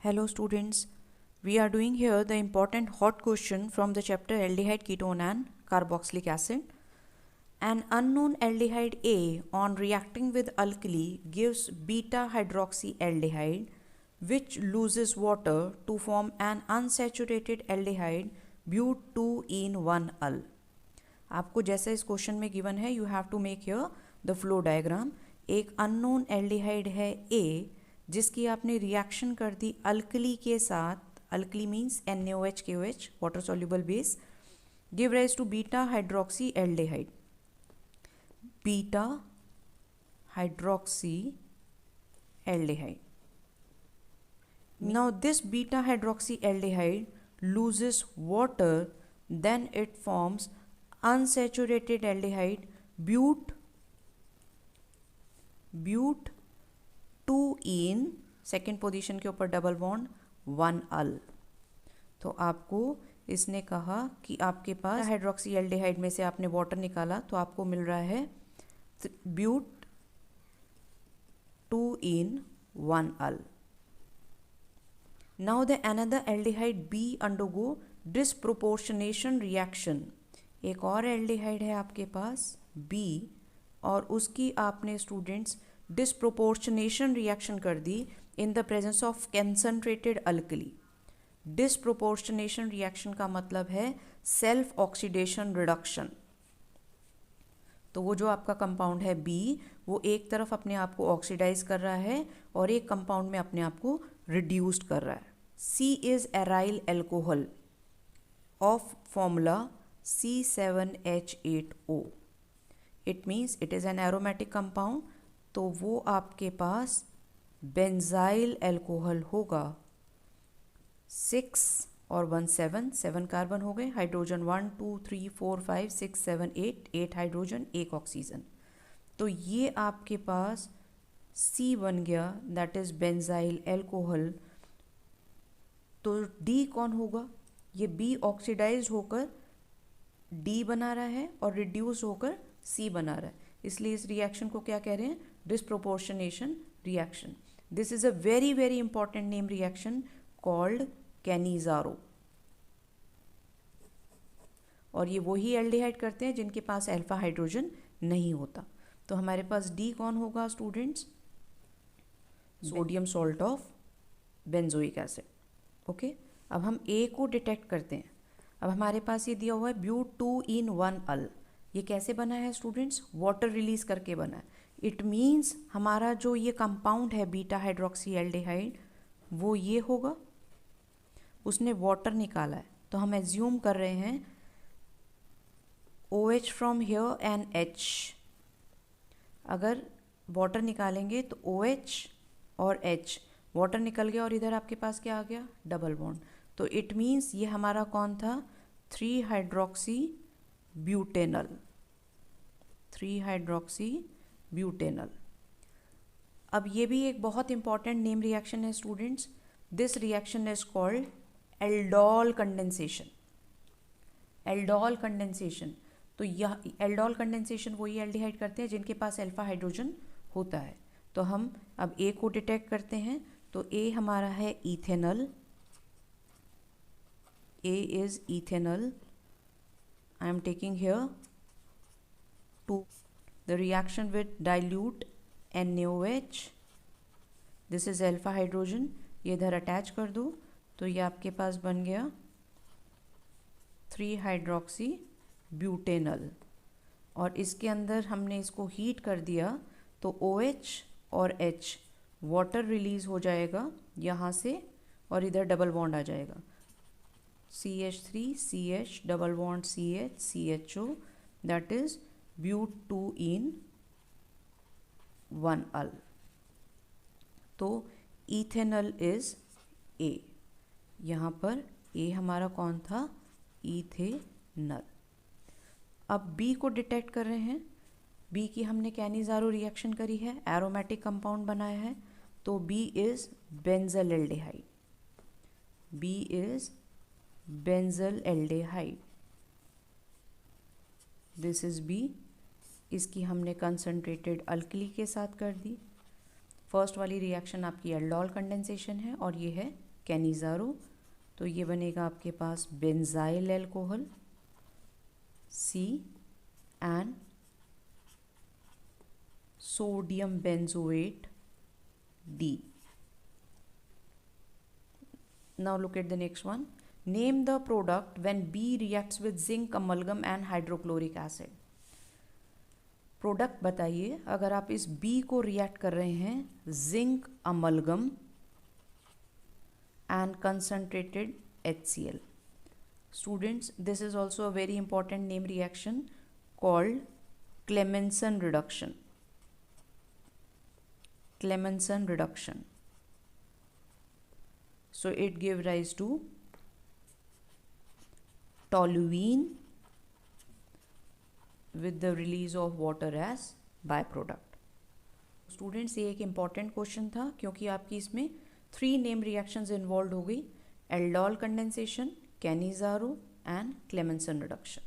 Hello students, we are doing here the important hot question from the chapter aldehyde, ketone and carboxylic acid. An unknown aldehyde A on reacting with alkali gives beta hydroxyaldehyde which loses water to form an unsaturated aldehyde but2-ene-1-ul. आपको जैसा इस question में given है you have to make here the flow diagram. एक unknown aldehyde है A जिसकी आपने reaction कर दी अल्कली के साथ. Alkali means NaOH KOH water soluble base, give rise to beta hydroxy aldehyde. Beta hydroxy aldehyde. Now this beta hydroxyaldehyde loses water, then it forms unsaturated aldehyde but2-ene, second position के ऊपर double bond 1-ul. तो आपको इसने कहा कि आपके पास हाइड्रोक्सीएल्डिहाइड में से आपने वाटर निकाला तो आपको मिल रहा है but2-ene-1-ul. Now the another aldehyde B undergo disproportionation reaction. एक और एल्डिहाइड है आपके पास B और उसकी आपने स्टूडेंट्स डिस्प्रोपोर्शनेशन रिएक्शन कर दी in the presence of concentrated alkali. Disproportionation reaction का मतलब है सेल्फ ऑक्सीडेशन रिडक्शन. तो वो जो आपका कंपाउंड है B वो एक तरफ अपने आप को ऑक्सीडाइज कर रहा है और एक कंपाउंड में अपने आप को रिड्यूस्ड कर रहा है. C is aryl alcohol of formula C7H8O. It means it is an aromatic compound. तो वो आपके पास बेंजाइल अल्कोहल होगा. 6 और 1 7 कार्बन हो गए, हाइड्रोजन 1 2 3 4 5 6 7 8 हाइड्रोजन, एक ऑक्सीजन. तो ये आपके पास C बन गया, दैट इज बेंजाइल अल्कोहल. तो D कौन होगा? ये B ऑक्सीडाइज होकर D बना रहा है और रिड्यूस होकर C बना रहा है, इसलिए इस रिएक्शन को क्या कह रहे हैं? Disproportionation reaction. This is a very very important name reaction called Cannizzaro. और ये वही एल्डिहाइड करते हैं जिनके पास अल्फा हाइड्रोजन नहीं होता. तो हमारे पास D कौन होगा students? Sodium salt of benzoic acid. Okay, अब हम A को डिटेक्ट करते हैं. अब हमारे पास ये दिया हुआ है but2-ene-1-ul. ये कैसे बना है स्टूडेंट्स? वाटर रिलीज करके बना है. इट मीन्स हमारा जो ये कंपाउंड है बीटा हाइड्रोक्सीएल्डिहाइड वो ये होगा. उसने वाटर निकाला है तो हम एज्यूम कर रहे हैं OH from here and H. अगर वाटर निकालेंगे तो OH और H, वाटर निकल गया और इधर आपके पास क्या आ गया? Double bond. तो इट मीन्स ये हमारा कौन था? 3 हाइड्रोक्सी ब्यूटेनल. 3 hydroxy butanal. अब ये भी एक बहुत इंपॉर्टेंट नेम रिएक्शन है students. This reaction is called aldol condensation. Aldol condensation. तो यह एल्डोल कंडेंसेशन वही एल्डिहाइड करते हैं जिनके पास अल्फा हाइड्रोजन होता है. तो हम अब A को डिटेक्ट करते हैं. तो A हमारा है ethanal. A is ethanol. I am taking here to the reaction with dilute NaOH. This is alpha hydrogen. ये इधर अटैच कर दो तो ये आपके पास बन गया 3 हाइड्रोक्सी ब्यूटेनल. और इसके अंदर हमने इसको हीट कर दिया तो OH और H वाटर रिलीज हो जाएगा यहाँ से और इधर डबल बॉन्ड आ जाएगा. CH3 CH double bond CH CHO, that is but2-ene-1-ul. तो इथेनल इज A. यहाँ पर A हमारा कौन था? इथेनल. अब B को डिटेक्ट कर रहे हैं. B की हमने कैनिजारो रिएक्शन करी है, एरोमेटिक कंपाउंड बनाया है. तो B is benzaldehyde. B is benzaldehyde. This is B. इसकी हमने कंसंट्रेटेड अल्कली के साथ कर दी. फर्स्ट वाली रिएक्शन आपकी एल्डोल कंडेंसेशन है और ये है कैनिज़ारो, तो ये बनेगा आपके पास benzyl alcohol C and sodium benzoate D. Now look at the next one. Name the product when B reacts with zinc amalgam and hydrochloric acid. Product बताइए अगर आप इस B को रिएक्ट कर रहे हैं zinc amalgam and concentrated HCl. Students, this is also a very important name reaction called Clemmensen reduction. Clemmensen reduction. So it gave rise to toluene with the release of water as byproduct. Students, ये एक important question था क्योंकि आपकी इसमें 3 name reactions involved हो गई, aldol condensation, Cannizzaro and Clemmensen reduction.